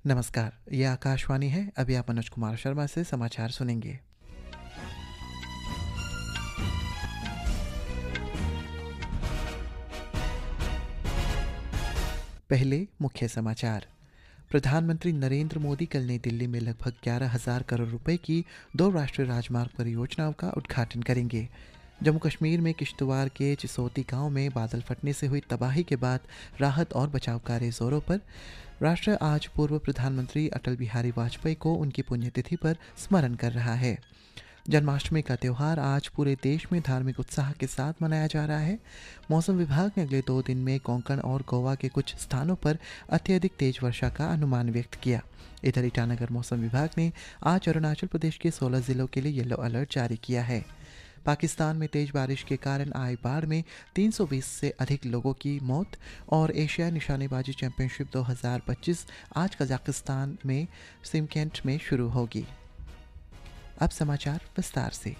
नमस्कार, ये आकाशवाणी है। अभी आप मनोज कुमार शर्मा से समाचार सुनेंगे। पहले मुख्य समाचार। प्रधानमंत्री नरेंद्र मोदी कल नई दिल्ली में लगभग 11,000 करोड़ रुपए की 2 राष्ट्रीय राजमार्ग परियोजनाओं का उद्घाटन करेंगे। जम्मू कश्मीर में किश्तवाड़ के चिसोती गांव में बादल फटने से हुई तबाही के बाद राहत और बचाव कार्य जोरों पर। राष्ट्र आज पूर्व प्रधानमंत्री अटल बिहारी वाजपेयी को उनकी पुण्यतिथि पर स्मरण कर रहा है। जन्माष्टमी का त्यौहार आज पूरे देश में धार्मिक उत्साह के साथ मनाया जा रहा है। मौसम विभाग ने अगले 2 दिन में कोंकण और गोवा के कुछ स्थानों पर अत्यधिक तेज वर्षा का अनुमान व्यक्त किया। इधर ईटानगर मौसम विभाग ने आज अरुणाचल प्रदेश के 16 जिलों के लिए येलो अलर्ट जारी किया है। पाकिस्तान में तेज बारिश के कारण आई बाढ़ में 320 से अधिक लोगों की मौत। और एशिया निशानेबाजी चैंपियनशिप 2025 आज कजाकिस्तान में सिमकेंट में शुरू होगी। अब समाचार विस्तार से।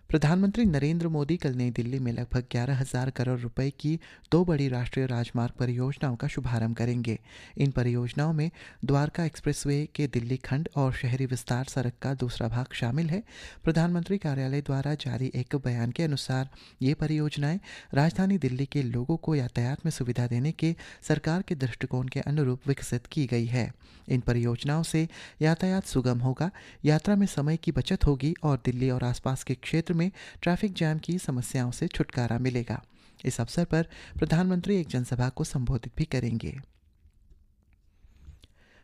प्रधानमंत्री नरेंद्र मोदी कल नई दिल्ली में लगभग 11,000 करोड़ रुपए की 2 बड़ी राष्ट्रीय राजमार्ग परियोजनाओं का शुभारंभ करेंगे। इन परियोजनाओं में द्वारका एक्सप्रेसवे के दिल्ली खंड और शहरी विस्तार सड़क का दूसरा भाग शामिल है। प्रधानमंत्री कार्यालय द्वारा जारी एक बयान के अनुसार ये परियोजनाएं राजधानी दिल्ली के लोगों को यातायात में सुविधा देने के सरकार के दृष्टिकोण के अनुरूप विकसित की गई है। इन परियोजनाओं से यातायात सुगम होगा, यात्रा में समय की बचत होगी और दिल्ली और आसपास के क्षेत्र में ट्रैफिक जैम की समस्याओं से छुटकारा मिलेगा। इस अवसर पर प्रधानमंत्री एक जनसभा को संबोधित भी करेंगे।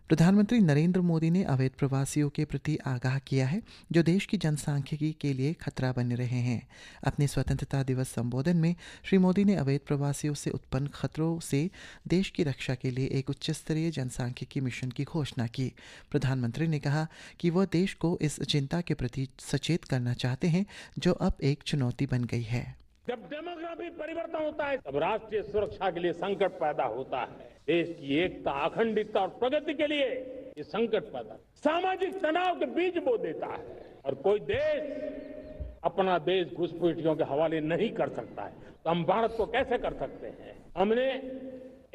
प्रधानमंत्री नरेंद्र मोदी ने अवैध प्रवासियों के प्रति आगाह किया है, जो देश की जनसांख्यिकी के लिए खतरा बन रहे हैं। अपने स्वतंत्रता दिवस संबोधन में श्री मोदी ने अवैध प्रवासियों से उत्पन्न खतरों से देश की रक्षा के लिए एक उच्च स्तरीय जनसांख्यिकी मिशन की घोषणा की। प्रधानमंत्री ने कहा कि वह देश को इस चिंता के प्रति सचेत करना चाहते हैं, जो अब एक चुनौती बन गई है। जब डेमोग्राफी परिवर्तन होता है तब राष्ट्रीय सुरक्षा के लिए संकट पैदा होता है। देश की एकता, अखंडता और प्रगति के लिए ये संकट पैदा सामाजिक तनाव के बीज बो देता है। और कोई देश अपना देश घुसपैठियों के हवाले नहीं कर सकता है, तो हम भारत को कैसे कर सकते हैं। हमने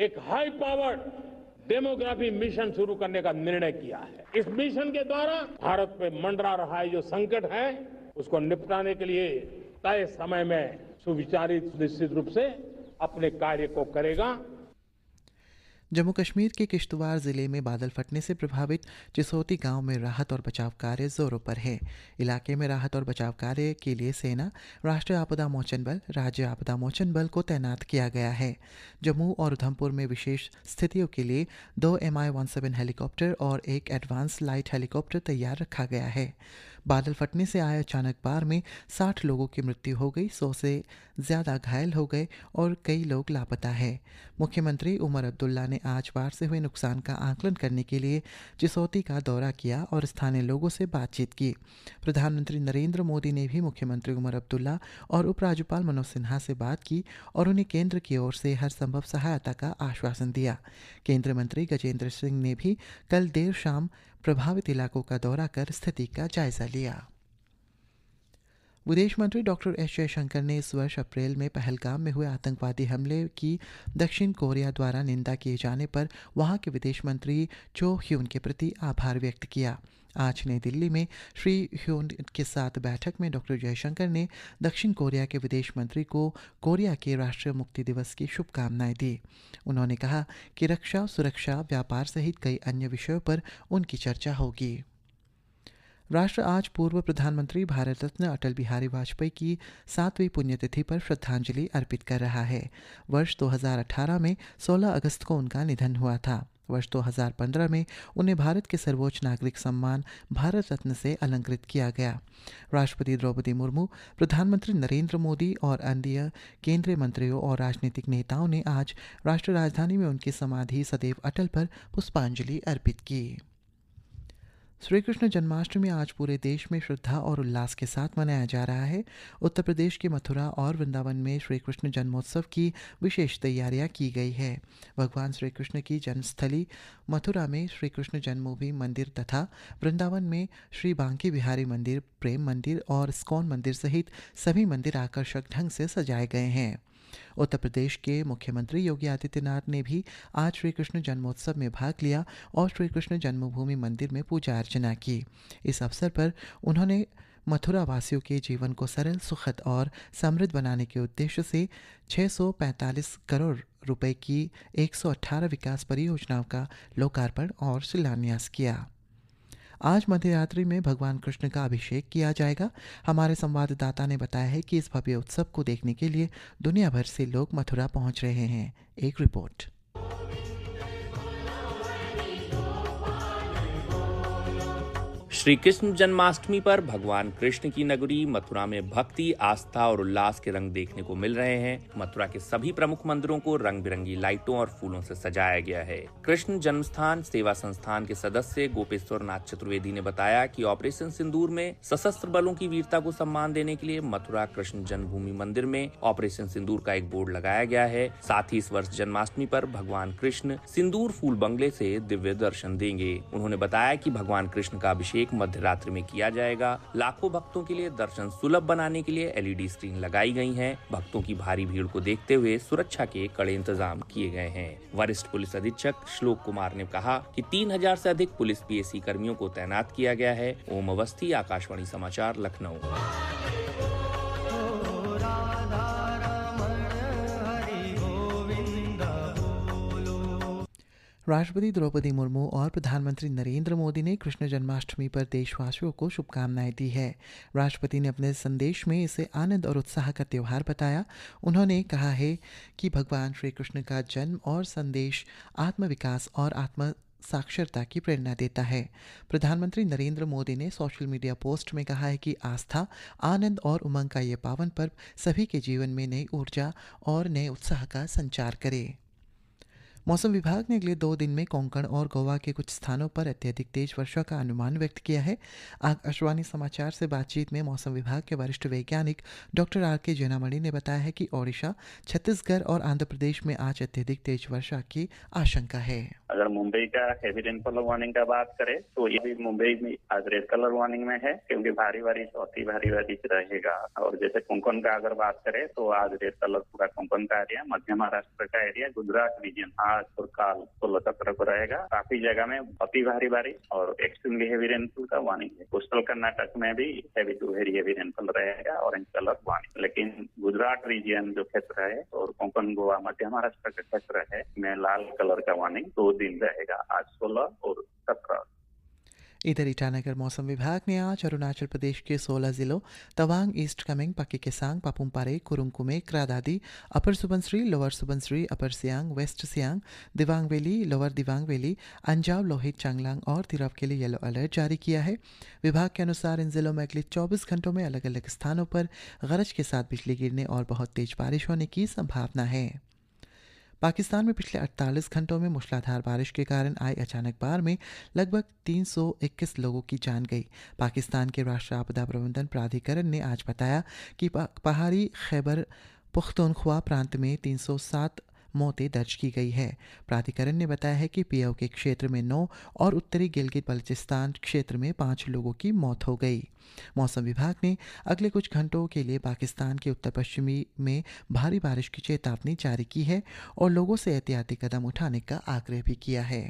एक हाई पावर्ड डेमोग्राफी मिशन शुरू करने का निर्णय किया है। इस मिशन के द्वारा भारत पे मंडरा रहा है जो संकट है, उसको निपटाने के लिए तय समय में सुविचारित निश्चित रूप से अपने कार्य को करेगा। जम्मू कश्मीर के किश्तवाड़ जिले में बादल फटने से प्रभावित चिसोती गांव में राहत और बचाव कार्य जोरों पर है। इलाके में राहत और बचाव कार्य के लिए सेना, राष्ट्रीय आपदा मोचन बल, राज्य आपदा मोचन बल को तैनात किया गया है। जम्मू और उधमपुर में विशेष स्थितियों के लिए 2 MI-17 हेलीकॉप्टर और 1 एडवांस लाइट हेलीकॉप्टर तैयार रखा गया है। बादल फटने से आए अचानक बाढ़ में 60 लोगों की मृत्यु हो गई, 100 से ज़्यादा घायल हो गए और कई लोग लापता है। मुख्यमंत्री उमर अब्दुल्ला ने आज बाढ़ से हुए नुकसान का आकलन करने के लिए चिसोती का दौरा किया और स्थानीय लोगों से बातचीत की। प्रधानमंत्री नरेंद्र मोदी ने भी मुख्यमंत्री उमर अब्दुल्ला और उपराज्यपाल मनोज सिन्हा से बात की और उन्हें केंद्र की ओर से हर संभव सहायता का आश्वासन दिया। केंद्रीय मंत्री गजेंद्र सिंह ने भी कल देर शाम प्रभावित इलाकों का दौरा कर स्थिति का जायजा लिया। विदेश मंत्री डॉक्टर एस जयशंकर ने इस वर्ष अप्रैल में पहलगाम में हुए आतंकवादी हमले की दक्षिण कोरिया द्वारा निंदा किए जाने पर वहां के विदेश मंत्री चो ह्यून के प्रति आभार व्यक्त किया। आज नई दिल्ली में श्री ह्यून के साथ बैठक में डॉक्टर जयशंकर ने दक्षिण कोरिया के विदेश मंत्री को कोरिया के राष्ट्रीय मुक्ति दिवस की शुभकामनाएं दी। उन्होंने कहा कि रक्षा, सुरक्षा, व्यापार सहित कई अन्य विषयों पर उनकी चर्चा होगी। राष्ट्र आज पूर्व प्रधानमंत्री भारत रत्न अटल बिहारी वाजपेयी की 7वीं पुण्यतिथि पर श्रद्धांजलि अर्पित कर रहा है। वर्ष 2018 में 16 अगस्त को उनका निधन हुआ था। वर्ष 2015 में उन्हें भारत के सर्वोच्च नागरिक सम्मान भारत रत्न से अलंकृत किया गया। राष्ट्रपति द्रौपदी मुर्मू, प्रधानमंत्री नरेंद्र मोदी और अन्य केंद्रीय मंत्रियों और राजनीतिक नेताओं ने आज राष्ट्रीय राजधानी में उनकी समाधि सदैव अटल पर पुष्पांजलि अर्पित की। श्री कृष्ण जन्माष्टमी आज पूरे देश में श्रद्धा और उल्लास के साथ मनाया जा रहा है। उत्तर प्रदेश की मथुरा और वृंदावन में श्री कृष्ण जन्मोत्सव की विशेष तैयारियां की गई है। भगवान श्री कृष्ण की जन्मस्थली मथुरा में श्री कृष्ण जन्मभूमि मंदिर तथा वृंदावन में श्री बांके बिहारी मंदिर, प्रेम मंदिर और इस्कॉन मंदिर सहित सभी मंदिर आकर्षक ढंग से सजाए गए हैं। उत्तर प्रदेश के मुख्यमंत्री योगी आदित्यनाथ ने भी आज श्री कृष्ण जन्मोत्सव में भाग लिया और श्री कृष्ण जन्मभूमि मंदिर में पूजा अर्चना की। इस अवसर पर उन्होंने मथुरा वासियों के जीवन को सरल, सुखद और समृद्ध बनाने के उद्देश्य से 645 करोड़ रुपए की 118 विकास परियोजनाओं का लोकार्पण और शिलान्यास किया। आज मध्यरात्रि में भगवान कृष्ण का अभिषेक किया जाएगा। हमारे संवाददाता ने बताया है कि इस भव्य उत्सव को देखने के लिए दुनिया भर से लोग मथुरा पहुंच रहे हैं। एक रिपोर्ट। श्री कृष्ण जन्माष्टमी पर भगवान कृष्ण की नगरी मथुरा में भक्ति, आस्था और उल्लास के रंग देखने को मिल रहे हैं। मथुरा के सभी प्रमुख मंदिरों को रंग बिरंगी लाइटों और फूलों से सजाया गया है। कृष्ण जन्मस्थान सेवा संस्थान के सदस्य गोपेश्वर नाथ चतुर्वेदी ने बताया कि ऑपरेशन सिंदूर में सशस्त्र बलों की वीरता को सम्मान देने के लिए मथुरा कृष्ण जन्मभूमि मंदिर में ऑपरेशन सिंदूर का एक बोर्ड लगाया गया है। साथ ही इस वर्ष जन्माष्टमी पर भगवान कृष्ण सिंदूर फूल बंगले से दिव्य दर्शन देंगे। उन्होंने बताया कि भगवान कृष्ण का अभिषेक मध्य रात्रि में किया जाएगा। लाखों भक्तों के लिए दर्शन सुलभ बनाने के लिए LED स्क्रीन लगाई गई हैं। भक्तों की भारी भीड़ को देखते हुए सुरक्षा के कड़े इंतजाम किए गए हैं। वरिष्ठ पुलिस अधीक्षक श्लोक कुमार ने कहा कि 3000 से अधिक पुलिस PSC कर्मियों को तैनात किया गया है। ओम अवस्थी, आकाशवाणी समाचार, लखनऊ। राष्ट्रपति द्रौपदी मुर्मू और प्रधानमंत्री नरेंद्र मोदी ने कृष्ण जन्माष्टमी पर देशवासियों को शुभकामनाएं दी है। राष्ट्रपति ने अपने संदेश में इसे आनंद और उत्साह का त्यौहार बताया। उन्होंने कहा है कि भगवान श्री कृष्ण का जन्म और संदेश आत्मविकास और आत्म साक्षरता की प्रेरणा देता है। प्रधानमंत्री नरेंद्र मोदी ने सोशल मीडिया पोस्ट में कहा है कि आस्था, आनंद और उमंग का ये पावन पर्व सभी के जीवन में नई ऊर्जा और नए उत्साह का संचार करे। मौसम विभाग ने अगले 2 दिन में कोंकण और गोवा के कुछ स्थानों पर अत्यधिक तेज वर्षा का अनुमान व्यक्त किया है। आकाशवाणी समाचार से बातचीत में मौसम विभाग के वरिष्ठ वैज्ञानिक डॉक्टर RK जैनामणि ने बताया है कि ओडिशा, छत्तीसगढ़ और आंध्र प्रदेश में आज अत्यधिक तेज वर्षा की आशंका है। अगर मुंबई का हेवी रेनफॉल वार्निंग का बात करें तो ये भी मुंबई में आज रेड कलर वार्निंग में है, क्योंकि भारी बारिश अति भारी बारिश रहेगा। और जैसे कोंकण का अगर बात करें तो आज रेड कलर पूरा कोंकण का एरिया, मध्य महाराष्ट्र का एरिया, गुजरात रीजन आज और काल 16-17 को रहेगा। काफी जगह में अति भारी बारिश और एक्सट्रीमली हेवी रेनफॉल का वार्निंग है। कोस्टल कर्नाटक में भी heavy to very heavy rainfall रहेगा, ऑरेंज कलर वार्निंग। लेकिन गुजरात रीजन जो क्षेत्र है और कोंकण, गोवा, मध्य महाराष्ट्र का क्षेत्र है में लाल कलर का वार्निंग 2 दिन रहेगा, आज 16 और 17। इधर ईटानगर मौसम विभाग ने आज अरुणाचल प्रदेश के 16 जिलों Tawang, East Kameng, Pakke Kessang, Papumpare, Kurung Kumey, Kradaadi, Upper Subansiri, Lower Subansiri, Upper Siang, West Siang, Dibang Valley, Lower Dibang Valley, Anjaw, Lohit, Changlang और तिरप के लिए येलो अलर्ट जारी किया है। विभाग के अनुसार इन जिलों में अगले 24 घंटों में अलग अलग स्थानों पर गरज के साथ बिजली गिरने और बहुत तेज बारिश होने की संभावना है। पाकिस्तान में पिछले 48 घंटों में मूसलाधार बारिश के कारण आई अचानक बाढ़ में लगभग 321 लोगों की जान गई। पाकिस्तान के राष्ट्रीय आपदा प्रबंधन प्राधिकरण ने आज बताया कि पहाड़ी खैबर पुख्तूनख्वा प्रांत में 307 मौतें दर्ज की गई है। प्राधिकरण ने बताया है कि POK क्षेत्र में 9 और उत्तरी गिलगित बल्चिस्तान क्षेत्र में 5 लोगों की मौत हो गई। मौसम विभाग ने अगले कुछ घंटों के लिए पाकिस्तान के उत्तर पश्चिमी में भारी बारिश की चेतावनी जारी की है और लोगों से एहतियाती कदम उठाने का आग्रह भी किया है।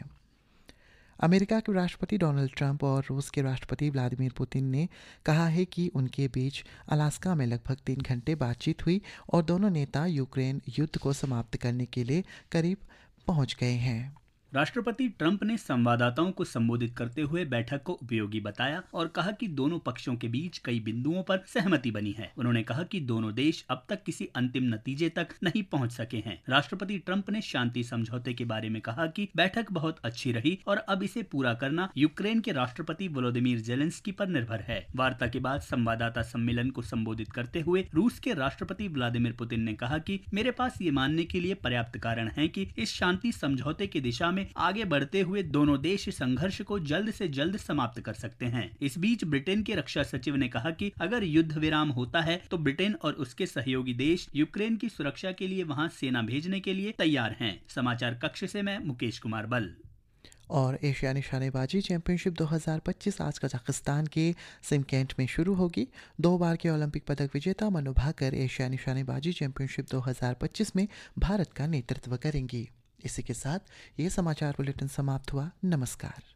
अमेरिका के राष्ट्रपति डोनाल्ड ट्रंप और रूस के राष्ट्रपति व्लादिमीर पुतिन ने कहा है कि उनके बीच अलास्का में लगभग 3 घंटे बातचीत हुई और दोनों नेता यूक्रेन युद्ध को समाप्त करने के लिए करीब पहुंच गए हैं। राष्ट्रपति ट्रंप ने संवाददाताओं को संबोधित करते हुए बैठक को उपयोगी बताया और कहा कि दोनों पक्षों के बीच कई बिंदुओं पर सहमति बनी है। उन्होंने कहा कि दोनों देश अब तक किसी अंतिम नतीजे तक नहीं पहुंच सके हैं। राष्ट्रपति ट्रंप ने शांति समझौते के बारे में कहा कि बैठक बहुत अच्छी रही और अब इसे पूरा करना यूक्रेन के राष्ट्रपति वोलोदिमीर जेलेंस्की पर निर्भर है। वार्ता के बाद संवाददाता सम्मेलन को संबोधित करते हुए रूस के राष्ट्रपति व्लादिमीर पुतिन ने कहा कि मेरे पास ये मानने के लिए पर्याप्त कारण है कि इस शांति समझौते की दिशा में आगे बढ़ते हुए दोनों देश संघर्ष को जल्द से जल्द समाप्त कर सकते हैं। इस बीच ब्रिटेन के रक्षा सचिव ने कहा कि अगर युद्ध विराम होता है तो ब्रिटेन और उसके सहयोगी देश यूक्रेन की सुरक्षा के लिए वहां सेना भेजने के लिए तैयार हैं। समाचार कक्ष से मैं मुकेश कुमार बल। और एशिया निशानेबाजी चैंपियनशिप 2025 आज कजाकिस्तान के सिमकेंट में शुरू होगी। 2 बार के ओलंपिक पदक विजेता मनु भाकर एशिया निशानेबाजी चैंपियनशिप 2025 में भारत का नेतृत्व करेंगी। इसी के साथ ये समाचार बुलेटिन समाप्त हुआ। नमस्कार।